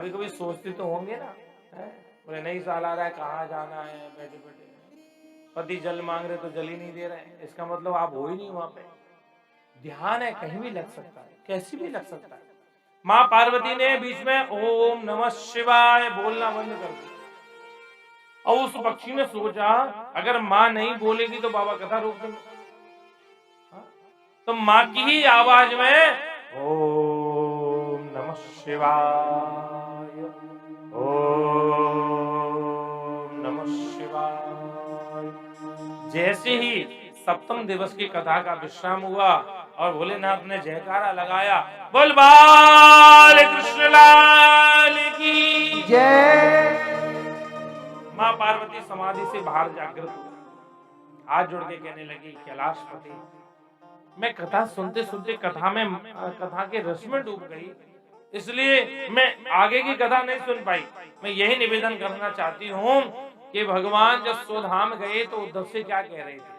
कभी कभी सोचते तो होंगे ना, बोले नहीं साल आ रहा है, कहाँ जाना है, बैठे बैठे पति जल मांग रहे तो जल ही नहीं दे रहे हैं, इसका मतलब आप हो ही नहीं वहां पे। ध्यान है, कहीं भी लग सकता है, कैसी भी लग सकता है। माँ पार्वती ने बीच में ओम नमः शिवाय बोलना बंद कर दिया, और उस पक्षी ने सोचा अगर माँ नहीं बोलेगी तो बाबा कथा रोक देंगे। तो माँ की ही आवाज में ओम नमः शिवाय, ओम नमः शिवाय। जैसे ही सप्तम दिवस की कथा का विश्राम हुआ और भोलेनाथ ने जयकारा लगाया, बोल बाल कृष्ण लाल की जय। मां पार्वती समाधि से बाहर जागृत हुई, हाथ जोड़ के कहने लगी, कैलाशपति, मैं कथा सुनते सुनते कथा के रस में डूब गई, इसलिए मैं आगे की कथा नहीं सुन पाई। मैं यही निवेदन करना चाहती हूँ कि भगवान जब स्वधाम गए तो उद्धव से क्या कह रहे थे।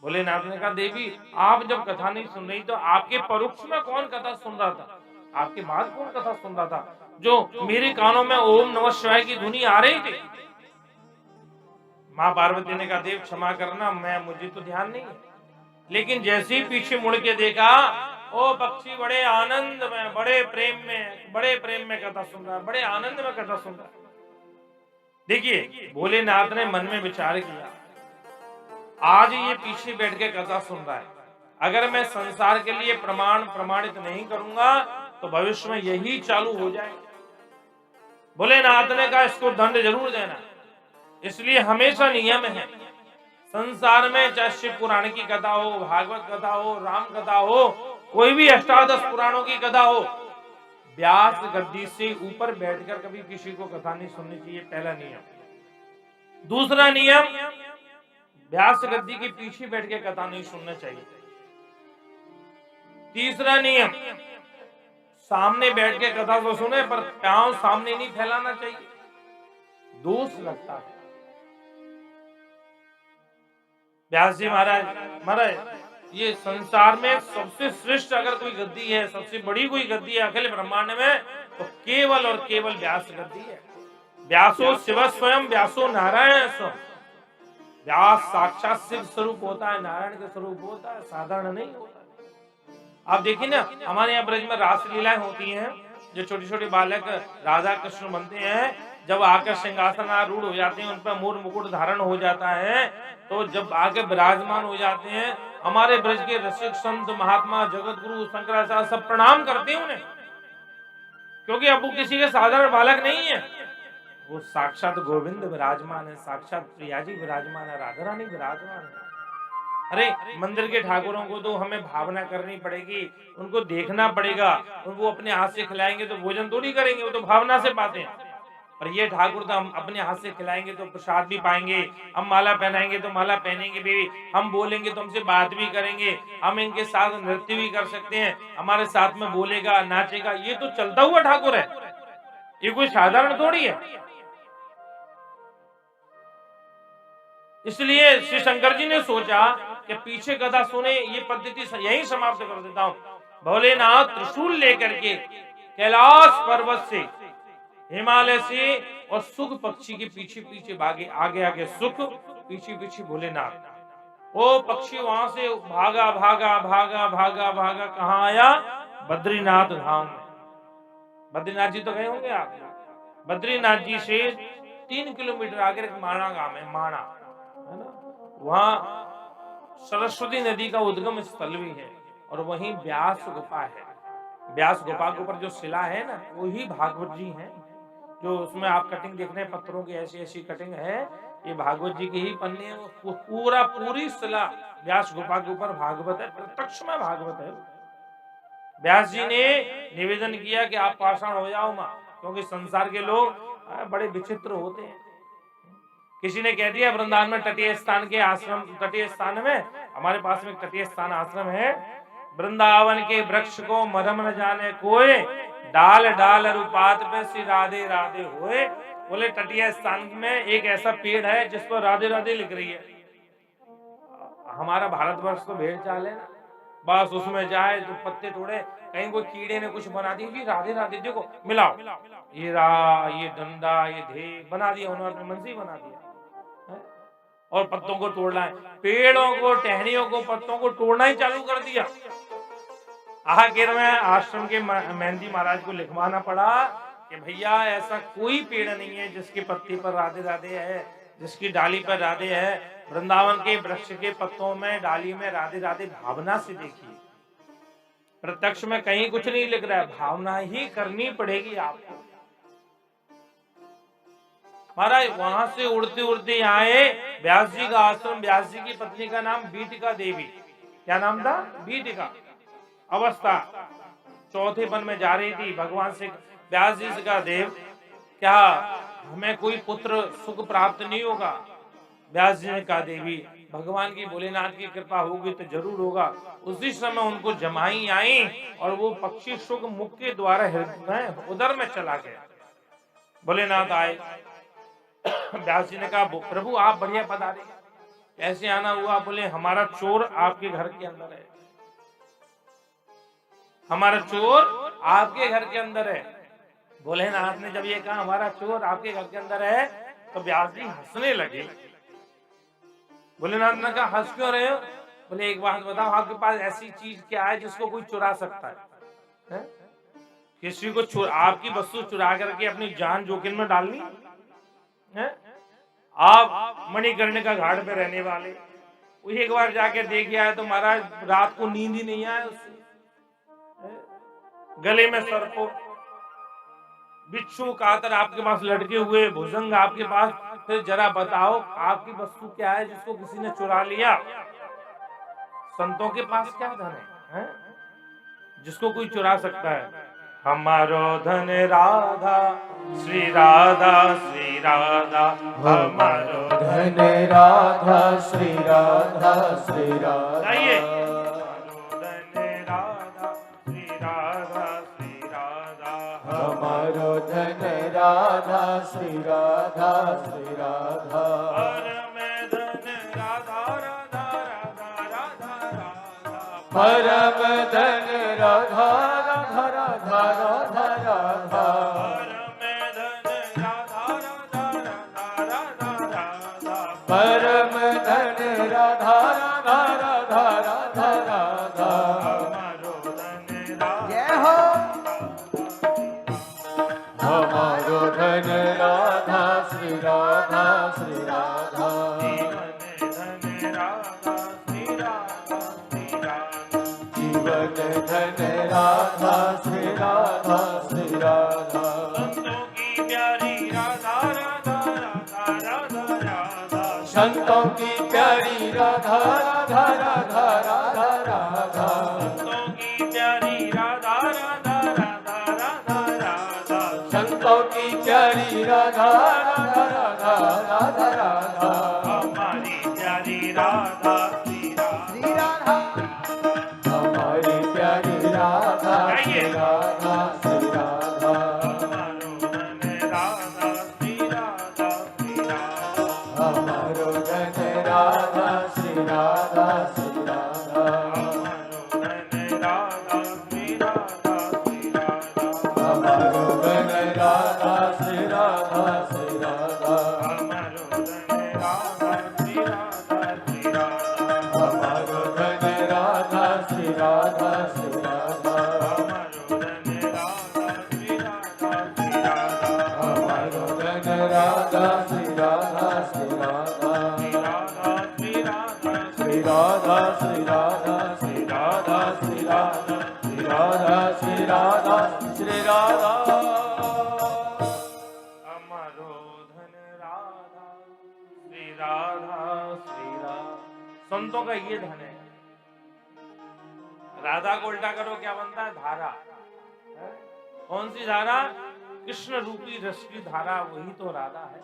भोलेनाथ ने कहा, देवी आप जब कथा नहीं सुन रही तो आपके परोक्ष में कौन कथा सुन रहा था, आपके बाद कौन कथा सुन रहा था, जो मेरे कानों में ओम नमः शिवाय की धुनी आ रही थी। माँ पार्वती ने कहा, देव क्षमा करना, मुझे तो ध्यान नहीं है। लेकिन जैसे ही पीछे मुड़ के देखा, ओ पक्षी बड़े आनंद में, बड़े प्रेम में कथा सुन रहा है, बड़े आनंद में कथा सुन रहा है। देखिए भोलेनाथ ने मन में विचार किया, आज ये पीछे बैठ के कथा सुन रहा है, अगर मैं संसार के लिए प्रमाणित नहीं करूंगा तो भविष्य में यही चालू हो जाएगा। भोलेनाथ ने कहा, इसको दंड जरूर देना। इसलिए हमेशा नियम है संसार में, चाहे शिव पुराण की कथा हो, भागवत कथा हो, राम कथा हो, कोई भी अष्टादश पुराणों की कथा हो, व्यास गद्दी से ऊपर बैठकर कभी किसी को कथा नहीं सुननी चाहिए, पहला नियम। दूसरा नियम, व्यास गद्दी के पीछे बैठ के कथा नहीं सुनना चाहिए। तीसरा नियम, सामने बैठ के कथा तो सुने पर पांव सामने नहीं फैलाना चाहिए, दोष लगता है। व्यास जी महाराज ये संसार में सबसे श्रेष्ठ अगर कोई गद्दी है, सबसे बड़ी कोई गद्दी है अखिल ब्रह्मांड में, तो केवल और केवल व्यास गद्दी है। व्यासो शिव स्वयं, व्यासो नारायण स्वयं। व्यास साक्षात शिव स्वरूप होता है, नारायण के स्वरूप होता है, साधारण नहीं होता। आप देखिए ना, हमारे यहाँ ब्रज में रासलीलाएं होती हैं, जो छोटे छोटे बालक राधा कृष्ण बनते हैं, जब आकर सिंहासन आरूढ़ हो जाते हैं, उन पर मोर मुकुट धारण हो जाता है, तो जब आके विराजमान हो जाते हैं, हमारे ब्रज के रसिक संत महात्मा जगत गुरु शंकराचार्य सब प्रणाम करते हैं उन्हें, क्योंकि अब वो किसी के साधारण बालक नहीं है, वो साक्षात गोविंद विराजमान है, साक्षात प्रिया जी विराजमान है, राधा रानी विराजमान है। अरे मंदिर के ठाकुरों को तो हमें भावना करनी पड़ेगी, उनको देखना पड़ेगा, उनको अपने हाथ से खिलाएंगे तो भोजन थोड़ी करेंगे, वो तो भावना से पाते हैं। पर ये ठाकुर तो हम अपने हाथ से खिलाएंगे तो प्रसाद भी पाएंगे, हम माला पहनाएंगे तो माला पहनेंगे भी, हम बोलेंगे तो हमसे बात भी करेंगे, हम इनके साथ नृत्य भी कर सकते हैं, हमारे साथ में बोलेगा नाचेगा, ये तो चलता हुआ ठाकुर है, ये कोई साधारण थोड़ी है। इसलिए श्री शंकर जी ने सोचा कि पीछे कथा सुने, ये पद्धति यही समाप्त कर देता हूं। भोलेनाथ त्रिशूल लेकर के कैलाश पर्वत से, हिमालय से, और सुख पक्षी के पीछे पीछे भागे, आगे आगे सुख, पीछे पीछे भोलेनाथ। वो पक्षी वहां से भागा भागा भागा भागा भागा, कहाँ आया, बद्रीनाथ धाम में। बद्रीनाथ जी तो गए होंगे आप। बद्रीनाथ जी से 3 किलोमीटर आगे माणा गांव है, माणा है ना, वहां सरस्वती नदी का उद्गम स्थल भी है, और वहीं व्यास गुफा है। व्यास गुफा के ऊपर जो शिला है ना, वही भागवत जी हैं, जो उसमें आप कटिंग देख रहे हैं, पत्थरों की ऐसी ऐसी कटिंग है, ये भागवत जी की ही पन्ने है। वो पूरी शिला व्यास गुफा के ऊपर भागवत है, प्रत्यक्ष में भागवत है। व्यास जी ने निवेदन किया कि आप पाषाण हो जाओ मां, क्योंकि संसार के लोग बड़े विचित्र होते हैं। किसी ने कह दिया वृंदावन में तटीय स्थान के आश्रम, तटीय स्थान में, हमारे पास में तटीय स्थान आश्रम है, वृंदावन के वृक्ष को मरम न जाने कोई, डाल डाल रूपात पे श्री राधे राधे होए। बोले तटीय स्थान में एक ऐसा पेड़ है जिस पर राधे राधे लिख रही है। हमारा भारतवर्ष तो भेड़ चाल है ना, बस उसमें जाए तो पत्ते तोड़े, कहीं कोई कीड़े ने कुछ बना दी, जी राधे राधे देखो मिलाओ, ये रा, ये डंडा, ये धे बना दिया उन्होंने, अपने मन से ही बना दिया है? और पत्तों को तोड़ना है, पेड़ों को, टहनियों को, पत्तों को तोड़ना ही चालू कर दिया। आखिर में आश्रम के मेहंदी महाराज को लिखवाना पड़ा कि भैया ऐसा कोई पेड़ नहीं है जिसके पत्ते पर राधे राधे है, जिसकी डाली पर राधे है। वृंदावन के वृक्ष के पत्तों में, डाली में राधे राधे भावना से देखिए, प्रत्यक्ष में कहीं कुछ नहीं लिख रहा है, भावना ही करनी पड़ेगी आपको। महाराज वहां से उड़ते उड़ते आए व्यास जी का आश्रम, व्यास जी की पत्नी का नाम बीटिका देवी, क्या नाम था? बीटिका। अवस्था चौथे वन में जा रही थी, भगवान से व्यास जी से कहा, देव क्या हमें कोई पुत्र सुख प्राप्त नहीं होगा? व्यास जी ने कहा, देवी भगवान की भोलेनाथ की कृपा होगी तो जरूर होगा। उसी समय उनको जमाई आई और वो पक्षी सुख मुख के द्वारा हृदय उदर में चला गया। भोलेनाथ आए, व्यास जी ने कहा, प्रभु आप बढ़िया पधारे, कैसे आना हुआ? बोले हमारा चोर आपके घर के अंदर है, हमारा चोर आपके घर के अंदर है। भोलेनाथ ने जब ये कहा हमारा चोर आपके घर के अंदर है, तो व्यास जी हंसने लगे। भोलेनाथ ने कहा, हंस क्यों रहे हो? बोले एक बात बताओ, आपके पास ऐसी चीज क्या है जिसको कोई चुरा सकता है? किसी को आपकी वस्तु चुरा करके अपनी जान जोखिम में डालनी है? आप मणिकर्णिका घाट पे रहने वाले, एक बार जाके देख आए तो महाराज रात को नींद ही नहीं आए उससे, गले में सर्पों, बिच्छू कातर आपके पास लटके हुए, भुजंग आपके पास, फिर जरा बताओ आपकी वस्तु क्या है जिसको किसी ने चुरा लिया? संतों के पास क्या धन है? जिसको कोई चुरा सकता है? हमारो धन राधा श्री राधा, श्री राधा हमारो धन राधा श्री राधा, श्री राधा। आइए, हमारो धन राधा श्री राधा, श्री राधा हमारो धन राधा श्री राधा, श्री राधा। परम धन राधा राधा राधा राधा राधा, परम धन राधा राधा राधा राधा राधा। जय हो। हमारो धन राधा श्री राधा, श्री राधा। जीवन धन राधा श्री राधा, श्री राधा। संतों की प्यारी राधा राधा राधा राधा राधा, संतों की प्यारी राधा राधा राधा राधा राधा, संतों की प्यारी राधा राधा राधा राधा राधा। हमारी प्यारी राधा श्री राधा, हमारी प्यारी राधा श्री राधा, श्री राधा। हमारो धन राधा श्री राधा, श्री राधा। हमारो धन राधा श्री राधा, श्री राधा। हमारो धन राधा श्री राधा, श्री राधा। हमारो धन राधा श्री राधा, श्री राधा। श्री राधा, श्री राधा, श्री राधा, श्री राधा, श्री राधा, श्री राधा, श्री राधा। हमारो धन राधा श्री राधा, श्री राधा। संतों का ये धन है। राधा को उल्टा करो क्या बनता है? धारा। कौन सी धारा? कृष्ण रूपी रस की धारा, वही तो राधा है।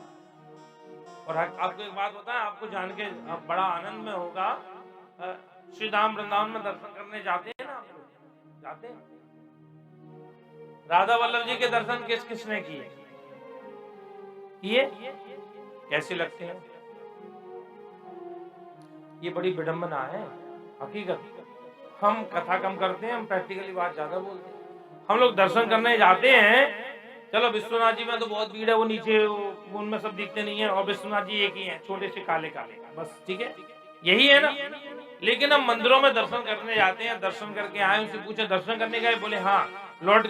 और आपको एक बात बताएं, आपको जान के बड़ा आनंद में होगा, श्री धाम वृंदावन में दर्शन करने जाते हैं ना, आप लोग जाते हैं? राधा वल्लभ जी के दर्शन किस किसने किए? कैसे लगते हैं? ये बड़ी विडंबना है हकीकत। हम कथा कम करते हैं, हम प्रैक्टिकली बात ज्यादा बोलते हैं। हम लोग दर्शन करने जाते हैं, चलो विश्वनाथ जी में तो बहुत भीड़ है, वो नीचे उनमें सब दिखते नहीं है, और विश्वनाथ जी एक ही हैं, छोटे से काले काले, बस ठीक है, यही है ना। लेकिन हम मंदिरों में दर्शन करने जाते हैं, दर्शन करके आए, उनसे पूछे दर्शन करने गए, बोले हाँ लॉर्ड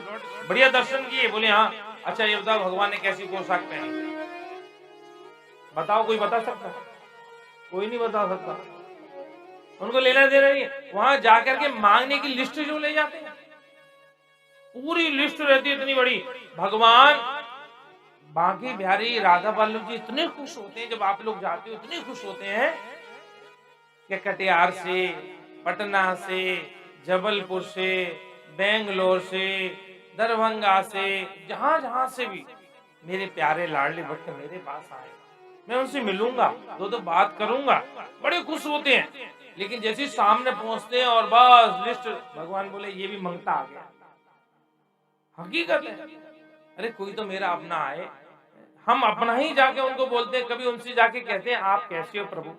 बढ़िया दर्शन किए, बोले हाँ। अच्छा ये बताओ भगवान ने कैसी पोशाक पहनी, बताओ, कोई बता सकता? कोई नहीं बता सकता। उनको लेना देना नहीं है। वहां जाकर के मांगने की लिस्ट जो ले जाते हैं, पूरी लिस्ट रहती है इतनी बड़ी। भगवान बांके बिहारी राधा वल्लभ जी इतने खुश होते हैं जब आप लोग जाते हो, इतने खुश होते हैं कि कटिहार से, पटना से, जबलपुर से, बेंगलोर से, दरभंगा से, जहां जहां से भी मेरे प्यारे लाडले भक्त मेरे पास आए, मैं उनसे मिलूंगा, दो बात करूंगा, बड़े खुश होते हैं। लेकिन जैसे सामने पहुंचते हैं और बस लिस्ट, भगवान बोले ये भी मंगता आ गया। हकीकत है। अरे कोई तो मेरा अपना आए, हम अपना ही जाके उनको बोलते हैं, कभी उनसे जाके कहते हैं आप कैसे हो प्रभु,